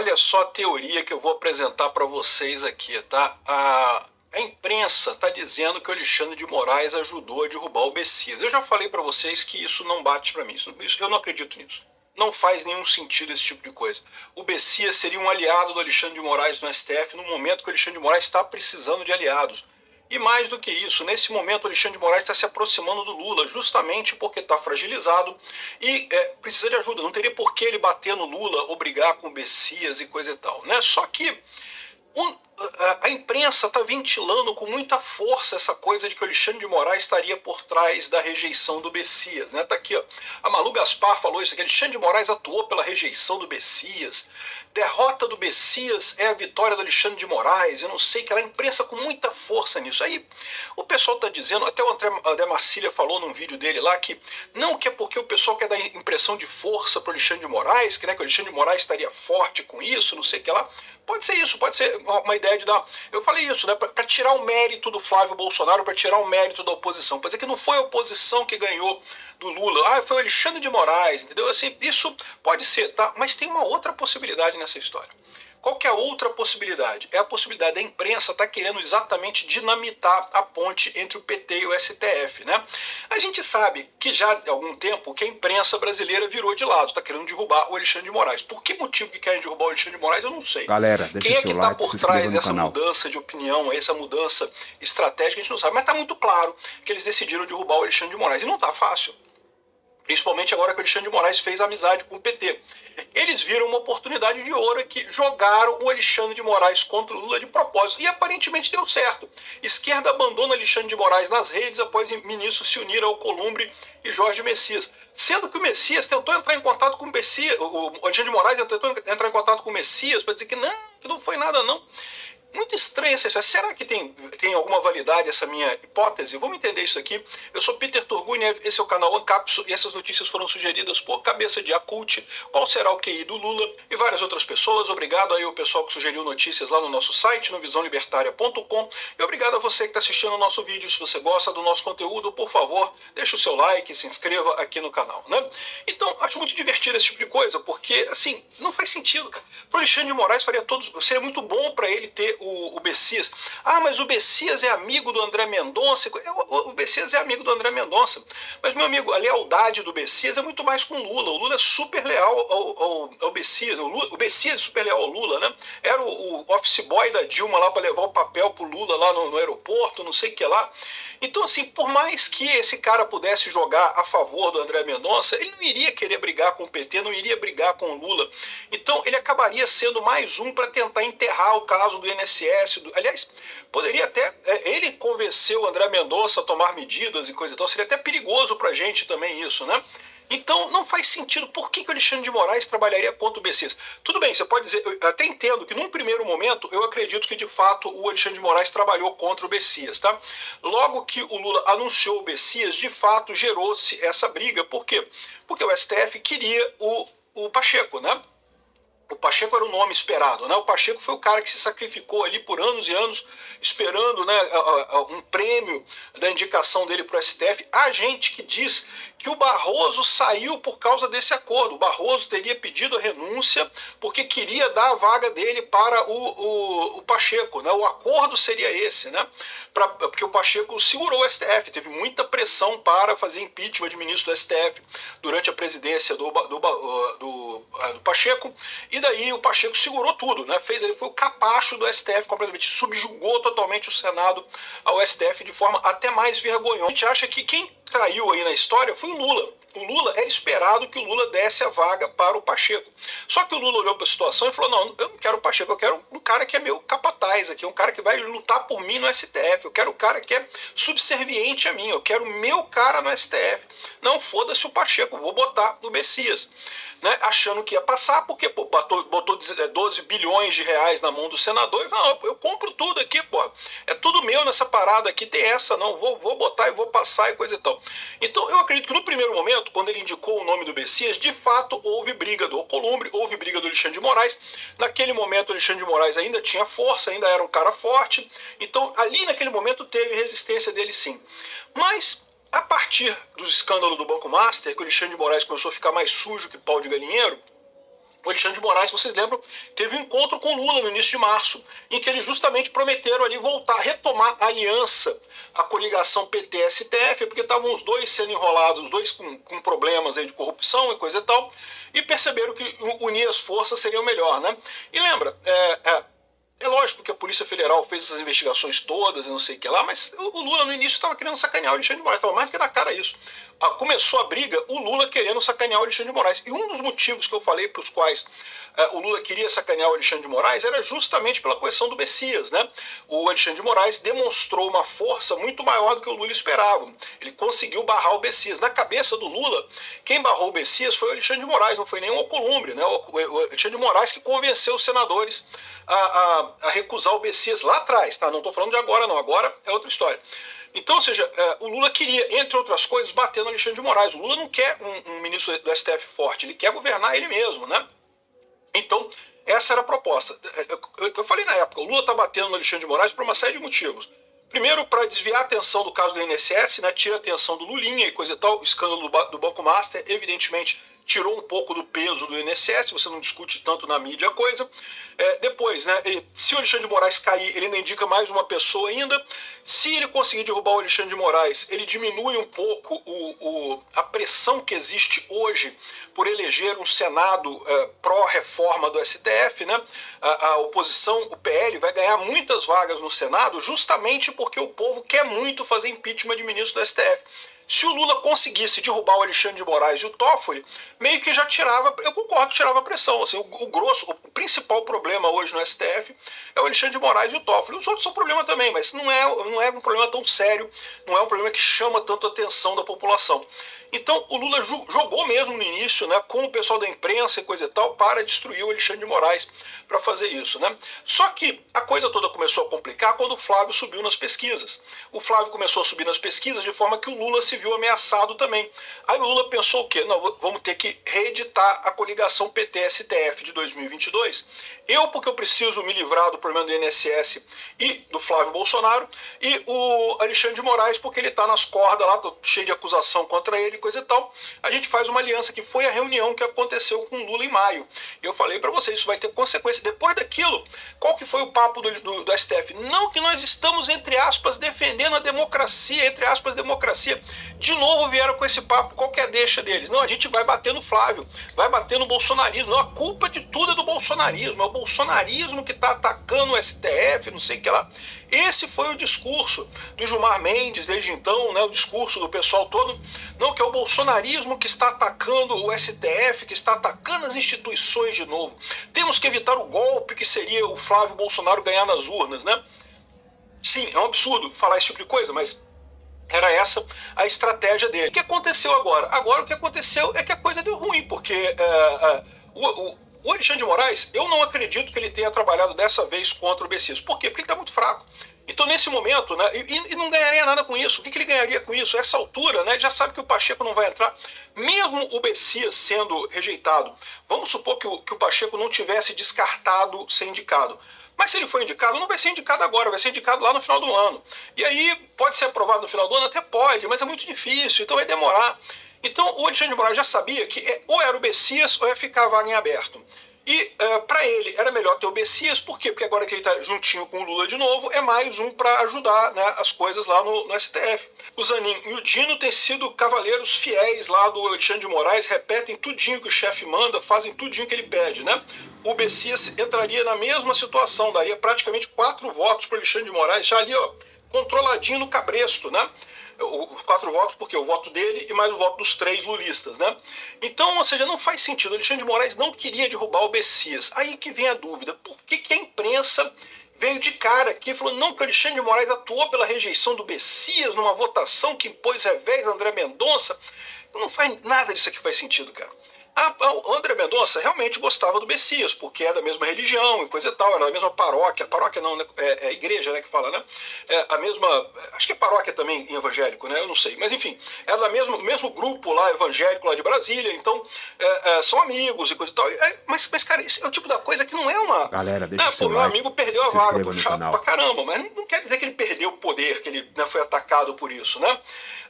olha só a teoria que eu vou apresentar para vocês aqui, tá? A imprensa está dizendo que o Alexandre de Moraes ajudou a derrubar o Bessias. Eu já falei para vocês que isso não bate para mim. Eu não acredito nisso. Não faz nenhum sentido esse tipo de coisa. O Bessias seria um aliado do Alexandre de Moraes no STF no momento que o Alexandre de Moraes está precisando de aliados. E mais do que isso, nesse momento o Alexandre de Moraes está se aproximando do Lula, justamente porque está fragilizado e precisa de ajuda. Não teria por que ele bater no Lula ou brigar com o Bessias e coisa e tal, né? Só que a imprensa está ventilando com muita força essa coisa de que o Alexandre de Moraes estaria por trás da rejeição do Bessias, né? Tá aqui, ó. A Malu Gaspar falou isso aqui. Alexandre de Moraes atuou pela rejeição do Bessias. Derrota do Bessias é a vitória do Alexandre de Moraes. Eu não sei, que a imprensa com muita força nisso. Aí o pessoal está dizendo, até o André Marcília falou num vídeo dele lá, que não, que é porque o pessoal quer dar impressão de força para o Alexandre de Moraes, que, né, que o Alexandre de Moraes estaria forte com isso, não sei o que lá. Pode ser isso, pode ser uma ideia de dar... Eu falei isso, né? Para tirar o mérito do Flávio Bolsonaro, para tirar o mérito da oposição. Pode dizer que não foi a oposição que ganhou do Lula. Foi o Alexandre de Moraes, entendeu? Assim, isso pode ser, tá? Mas tem uma outra possibilidade nessa história. Qual que é a outra possibilidade? É a possibilidade da imprensa estar querendo exatamente dinamitar a ponte entre o PT e o STF, né? A gente sabe que já há algum tempo que a imprensa brasileira virou de lado, está querendo derrubar o Alexandre de Moraes. Por que motivo que querem derrubar o Alexandre de Moraes, eu não sei. Galera, deixa quem o seu que está like, por trás dessa mudança de opinião, essa mudança estratégica, a gente não sabe. Mas está muito claro que eles decidiram derrubar o Alexandre de Moraes. E não está fácil. Principalmente agora que o Alexandre de Moraes fez amizade com o PT. Eles viram uma oportunidade de ouro aqui, jogaram o Alexandre de Moraes contra o Lula de propósito. E aparentemente deu certo. Esquerda abandona Alexandre de Moraes nas redes após ministros se unir ao Alcolumbre e Jorge Messias. Sendo que o Messias tentou entrar em contato com o Messias, o Alexandre de Moraes tentou entrar em contato com o Messias para dizer que não foi nada não. Muito estranha essa história. Será que tem alguma validade essa minha hipótese? Vamos entender isso aqui. Eu sou Peter Turguniev, esse é o canal Ancapso e essas notícias foram sugeridas por Cabeça de Acult, Qual Será o QI do Lula e várias outras pessoas. Obrigado aí ao pessoal que sugeriu notícias lá no nosso site, no visãolibertaria.com, e obrigado a você que está assistindo o nosso vídeo. Se você gosta do nosso conteúdo, por favor, deixe o seu like, se inscreva aqui no canal, né? Então, acho muito divertido esse tipo de coisa, porque, assim, não faz sentido, cara. Pro Alexandre de Moraes seria muito bom para ele ter o Bessias. Mas o Bessias é amigo do André Mendonça. O Bessias é amigo do André Mendonça. Mas, meu amigo, a lealdade do Bessias é muito mais com o Lula. O Lula é super leal ao Bessias. O Bessias é super leal ao Lula, né? Era o office boy da Dilma lá para levar o papel pro Lula lá no aeroporto, não sei o que lá. Então, assim, por mais que esse cara pudesse jogar a favor do André Mendonça, ele não iria querer brigar com o PT, não iria brigar com o Lula. Então, ele acabaria sendo mais um para tentar enterrar o caso do INSS. Aliás, poderia até... ele convenceu o André Mendonça a tomar medidas e coisa e tal. Seria até perigoso para a gente também isso, né? Então, não faz sentido. Por que o Alexandre de Moraes trabalharia contra o Bessias? Tudo bem, você pode dizer... Eu até entendo que, num primeiro momento, eu acredito que, de fato, o Alexandre de Moraes trabalhou contra o Bessias, tá? Logo que o Lula anunciou o Bessias, de fato, gerou-se essa briga. Por quê? Porque o STF queria o Pacheco, né? O Pacheco era o nome esperado, né? O Pacheco foi o cara que se sacrificou ali por anos e anos, esperando, né, um prêmio da indicação dele para o STF. Há gente que diz que o Barroso saiu por causa desse acordo. O Barroso teria pedido a renúncia porque queria dar a vaga dele para o Pacheco, né? O acordo seria esse, né? Porque o Pacheco segurou o STF, teve muita pressão para fazer impeachment de ministro do STF durante a presidência do Pacheco, e daí o Pacheco segurou tudo, né? Ele foi o capacho do STF completamente, subjugou totalmente o Senado ao STF de forma até mais vergonhosa. A gente acha que quem traiu aí na história foi o Lula. O Lula, era esperado que o Lula desse a vaga para o Pacheco. Só que o Lula olhou para a situação e falou, não, eu não quero o Pacheco, eu quero um cara que é meu capataz aqui, um cara que vai lutar por mim no STF, eu quero um cara que é subserviente a mim, eu quero o meu cara no STF. Não, foda-se o Pacheco, vou botar no Messias. Né, achando que ia passar, porque botou 12 bilhões de reais na mão do senador e falou, não, eu compro tudo aqui, pô, é tudo meu nessa parada aqui, tem essa, não, vou botar e vou passar e coisa e tal. Então eu acredito que no primeiro momento, quando ele indicou o nome do Bessias, de fato houve briga do Alcolumbre, houve briga do Alexandre de Moraes. Naquele momento o Alexandre de Moraes ainda tinha força, ainda era um cara forte, então ali naquele momento teve resistência dele sim. Mas a partir do escândalo do Banco Master, que o Alexandre de Moraes começou a ficar mais sujo que pau de galinheiro, O Alexandre de Moraes, vocês lembram, teve um encontro com Lula no início de março, em que eles justamente prometeram ali voltar, retomar a aliança, a coligação PT-STF, porque estavam os dois sendo enrolados, os dois com problemas aí de corrupção e coisa e tal, e perceberam que unir as forças seria o melhor, né? E lembra, é lógico que a Polícia Federal fez essas investigações todas e não sei o que lá, mas o Lula no início estava querendo sacanear o Alexandre de Moraes, estava mais do que na cara isso. Começou a briga, o Lula querendo sacanear o Alexandre de Moraes. E um dos motivos que eu falei para os quais o Lula queria sacanear o Alexandre de Moraes era justamente pela questão do Messias, né? O Alexandre de Moraes demonstrou uma força muito maior do que o Lula esperava. Ele conseguiu barrar o Messias. Na cabeça do Lula, quem barrou o Messias foi o Alexandre de Moraes, não foi nem o Alcolumbre, né? O Alexandre de Moraes que convenceu os senadores a recusar o Messias lá atrás, tá? Não estou falando de agora, não. Agora é outra história. Então, ou seja, o Lula queria, entre outras coisas, bater no Alexandre de Moraes. O Lula não quer um ministro do STF forte, ele quer governar ele mesmo, né? Então, essa era a proposta. Eu falei na época, o Lula está batendo no Alexandre de Moraes por uma série de motivos. Primeiro, para desviar a atenção do caso do INSS, né, tira a atenção do Lulinha e coisa e tal, o escândalo do Banco Master, evidentemente, tirou um pouco do peso do INSS, você não discute tanto na mídia a coisa. Depois, né, se o Alexandre de Moraes cair, ele ainda indica mais uma pessoa ainda. Se ele conseguir derrubar o Alexandre de Moraes, ele diminui um pouco a pressão que existe hoje por eleger um Senado pró-reforma do STF, né? A oposição, o PL, vai ganhar muitas vagas no Senado justamente porque o povo quer muito fazer impeachment de ministro do STF. Se o Lula conseguisse derrubar o Alexandre de Moraes e o Toffoli, meio que já tirava, eu concordo, tirava a pressão. Assim, o principal problema hoje no STF é o Alexandre de Moraes e o Toffoli. Os outros são problema também, mas não é um problema tão sério, não é um problema que chama tanto a atenção da população. Então o Lula jogou mesmo no início, né, com o pessoal da imprensa e coisa e tal, para destruir o Alexandre de Moraes para fazer isso, né? Só que a coisa toda começou a complicar quando o Flávio subiu nas pesquisas. O Flávio começou a subir nas pesquisas de forma que o Lula se viu ameaçado também. Aí o Lula pensou o quê? Não, vamos ter que reeditar a coligação PT-STF de 2022. Porque eu preciso me livrar do problema do INSS e do Flávio Bolsonaro, e o Alexandre de Moraes, porque ele está nas cordas lá, cheio de acusação contra ele, coisa e tal. A gente faz uma aliança, que foi a reunião que aconteceu com o Lula em maio. E eu falei para vocês, isso vai ter consequência. Depois daquilo, qual que foi o papo do STF? Não que nós estamos, entre aspas, defendendo a democracia, entre aspas, democracia. De novo vieram com esse papo, qual que é a deixa deles? Não, a gente vai bater no Flávio, vai bater no bolsonarismo. Não, a culpa de tudo é do bolsonarismo, é o bolsonarismo que está atacando o STF, não sei o que lá. Esse foi o discurso do Gilmar Mendes desde então, né, o discurso do pessoal todo. Não, que é o bolsonarismo que está atacando o STF, que está atacando as instituições de novo. Temos que evitar o golpe que seria o Flávio Bolsonaro ganhar nas urnas, né? Sim, é um absurdo falar esse tipo de coisa, mas era essa a estratégia dele. O que aconteceu agora? Agora o que aconteceu é que a coisa deu ruim, porque o Alexandre de Moraes, eu não acredito que ele tenha trabalhado dessa vez contra o Messias. Por quê? Porque ele está muito fraco. Então, nesse momento, né, e não ganharia nada com isso. O que ele ganharia com isso? A essa altura, né, já sabe que o Pacheco não vai entrar. Mesmo o Messias sendo rejeitado, vamos supor que o Pacheco não tivesse descartado ser indicado. Mas se ele for indicado, não vai ser indicado agora, vai ser indicado lá no final do ano. E aí, pode ser aprovado no final do ano? Até pode, mas é muito difícil, então vai demorar. Então, o Alexandre de Moraes já sabia que ou era o Messias ou ia ficar a vaga em aberto. E para ele era melhor ter o Messias, por quê? Porque agora que ele está juntinho com o Lula de novo, é mais um para ajudar, né, as coisas lá no STF. O Zanin e o Dino têm sido cavaleiros fiéis lá do Alexandre de Moraes, repetem tudinho que o chefe manda, fazem tudinho que ele pede, né? O Messias entraria na mesma situação, daria praticamente 4 votos para o Alexandre de Moraes, já ali, ó, controladinho no cabresto, né? 4 votos, porque o voto dele e mais o voto dos 3 lulistas, né? Então, ou seja, não faz sentido. O Alexandre de Moraes não queria derrubar o Messias. Aí que vem a dúvida: por que a imprensa veio de cara aqui e falou não, que o Alexandre de Moraes atuou pela rejeição do Messias numa votação que impôs revés a André Mendonça? Não faz nada disso aqui faz sentido, cara. O André Mendonça realmente gostava do Messias, porque é da mesma religião e coisa e tal, era da mesma paróquia. Paróquia não, né? É a igreja, né, que fala, né? É a mesma, acho que é paróquia também em evangélico, né? Eu não sei, mas enfim, era do mesmo grupo lá, evangélico lá de Brasília, então são amigos e coisa e tal. Mas, cara, isso é o tipo da coisa que não é uma... Galera, deixa o seu meu like, amigo perdeu a se vaga, inscreva no chato canal. pra caramba, mas não quer dizer que ele perdeu o poder, que ele, né, foi atacado por isso, né?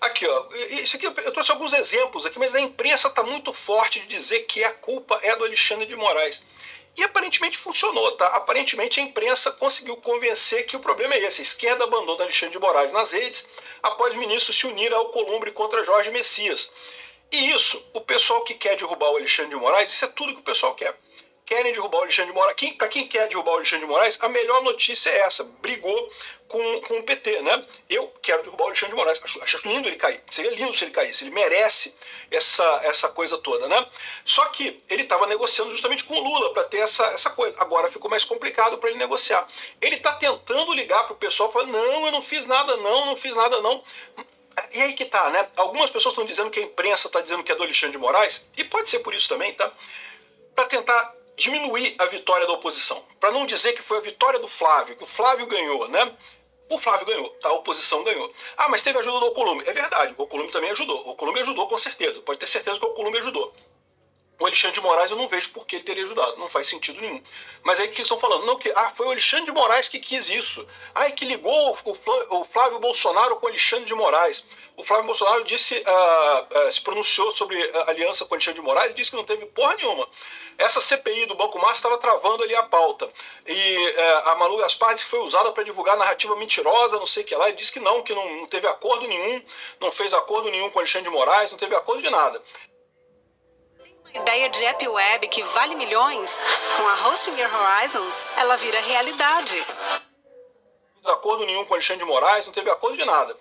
Aqui, ó, isso aqui eu trouxe alguns exemplos aqui, mas a imprensa está muito forte de dizer que a culpa é do Alexandre de Moraes. E aparentemente funcionou, tá? Aparentemente a imprensa conseguiu convencer que o problema é esse. A esquerda abandona Alexandre de Moraes nas redes após ministros se unirem ao Alcolumbre contra Jorge Messias. E isso, o pessoal que quer derrubar o Alexandre de Moraes, isso é tudo que o pessoal quer. Querem derrubar o Alexandre de Moraes. Para quem quer derrubar o Alexandre de Moraes, a melhor notícia é essa. Brigou com o PT, né? Eu quero derrubar o Alexandre de Moraes. Acho lindo ele cair. Seria lindo se ele caísse. Ele merece essa coisa toda, né? Só que ele estava negociando justamente com o Lula para ter essa coisa. Agora ficou mais complicado para ele negociar. Ele está tentando ligar para o pessoal e falar, não, eu não fiz nada não fiz nada não. E aí que tá, né? Algumas pessoas estão dizendo que a imprensa está dizendo que é do Alexandre de Moraes, e pode ser por isso também, tá? Para tentar diminuir a vitória da oposição. Para não dizer que foi a vitória do Flávio, que o Flávio ganhou, né? O Flávio ganhou, tá? A oposição ganhou. Ah, mas teve ajuda do Alcolumbre. É verdade, o Alcolumbre também ajudou. O Alcolumbre ajudou com certeza. Pode ter certeza que o Alcolumbre ajudou. O Alexandre de Moraes eu não vejo por que ele teria ajudado. Não faz sentido nenhum. Mas aí que estão falando? Não, foi o Alexandre de Moraes que quis isso. Ah, que ligou o Flávio Bolsonaro com o Alexandre de Moraes. O Flávio Bolsonaro se pronunciou sobre a aliança com o Alexandre de Moraes e disse que não teve porra nenhuma. Essa CPI do Banco Master estava travando ali a pauta. E a Manu Gaspar disse que foi usada para divulgar narrativa mentirosa, não sei o que lá, e disse que não teve acordo nenhum, não fez acordo nenhum com o Alexandre de Moraes, não teve acordo de nada. Ideia de app web que vale milhões, com a Hosting Your Horizons, ela vira realidade. Não teve acordo nenhum com o Alexandre de Moraes, não teve acordo de nada.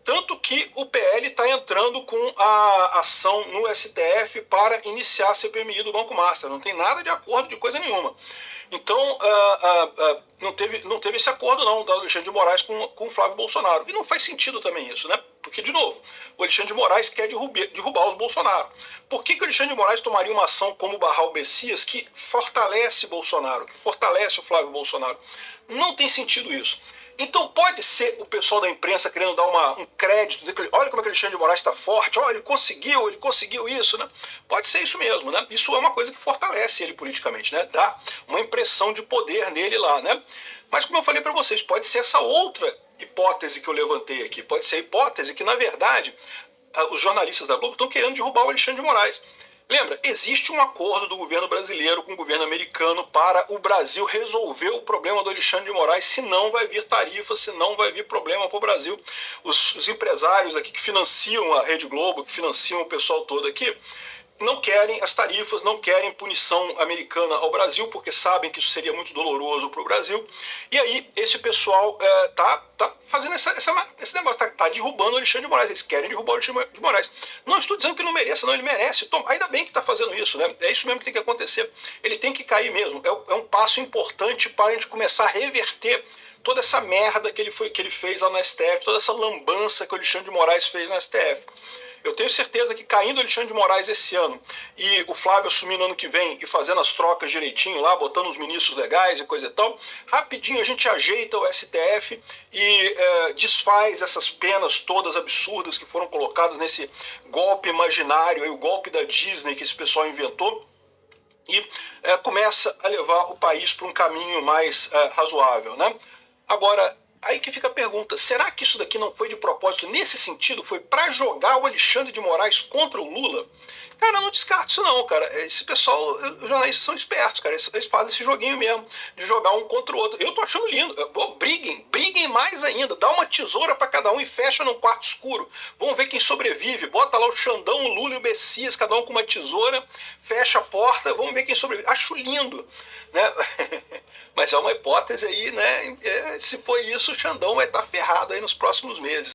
Tanto que o PL está entrando com a ação no STF para iniciar a CPMI do Banco Master. Não tem nada de acordo de coisa nenhuma. Então, não teve esse acordo não, do Alexandre de Moraes com o Flávio Bolsonaro. E não faz sentido também isso, né? Porque, de novo, o Alexandre de Moraes quer derrubar os Bolsonaro. Por que o Alexandre de Moraes tomaria uma ação como barrar o Messias que fortalece Bolsonaro, que fortalece o Flávio Bolsonaro? Não tem sentido isso. Então pode ser o pessoal da imprensa querendo dar um crédito, dizer que olha como é que o Alexandre de Moraes está forte, olha, ele conseguiu isso, né? Pode ser isso mesmo, né? Isso é uma coisa que fortalece ele politicamente, né? Dá uma impressão de poder nele lá, né? Mas como eu falei para vocês, pode ser essa outra hipótese que eu levantei aqui, pode ser a hipótese que, na verdade, os jornalistas da Globo estão querendo derrubar o Alexandre de Moraes. Lembra, existe um acordo do governo brasileiro com o governo americano para o Brasil resolver o problema do Alexandre de Moraes, senão vai vir tarifa, senão vai vir problema para o Brasil. Os empresários aqui que financiam a Rede Globo, que financiam o pessoal todo aqui, não querem as tarifas, não querem punição americana ao Brasil, porque sabem que isso seria muito doloroso para o Brasil. E aí esse pessoal tá fazendo esse negócio, tá derrubando o Alexandre de Moraes. Eles querem derrubar o Alexandre de Moraes. Não estou dizendo que não mereça, não, ele merece. Toma, ainda bem que está fazendo isso, né? É isso mesmo que tem que acontecer. Ele tem que cair mesmo. É um passo importante para a gente começar a reverter toda essa merda que ele fez lá no STF, toda essa lambança que o Alexandre de Moraes fez no STF. Eu tenho certeza que caindo o Alexandre de Moraes esse ano e o Flávio assumindo ano que vem e fazendo as trocas direitinho lá, botando os ministros legais e coisa e tal, rapidinho a gente ajeita o STF e desfaz essas penas todas absurdas que foram colocadas nesse golpe imaginário, o golpe da Disney que esse pessoal inventou, e começa a levar o país para um caminho mais razoável, né? Agora, aí que fica a pergunta, será que isso daqui não foi de propósito, nesse sentido, foi para jogar o Alexandre de Moraes contra o Lula? Cara, eu não descarto isso não, cara. Esse pessoal, os jornalistas são espertos, cara. Eles fazem esse joguinho mesmo, de jogar um contra o outro. Eu tô achando lindo. Briguem mais ainda. Dá uma tesoura para cada um e fecha num quarto escuro. Vamos ver quem sobrevive. Bota lá o Xandão, o Lula e o Messias, cada um com uma tesoura, fecha a porta, vamos ver quem sobrevive. Acho lindo, né? Mas é uma hipótese aí, né? Se for isso, o Xandão vai estar ferrado aí nos próximos meses.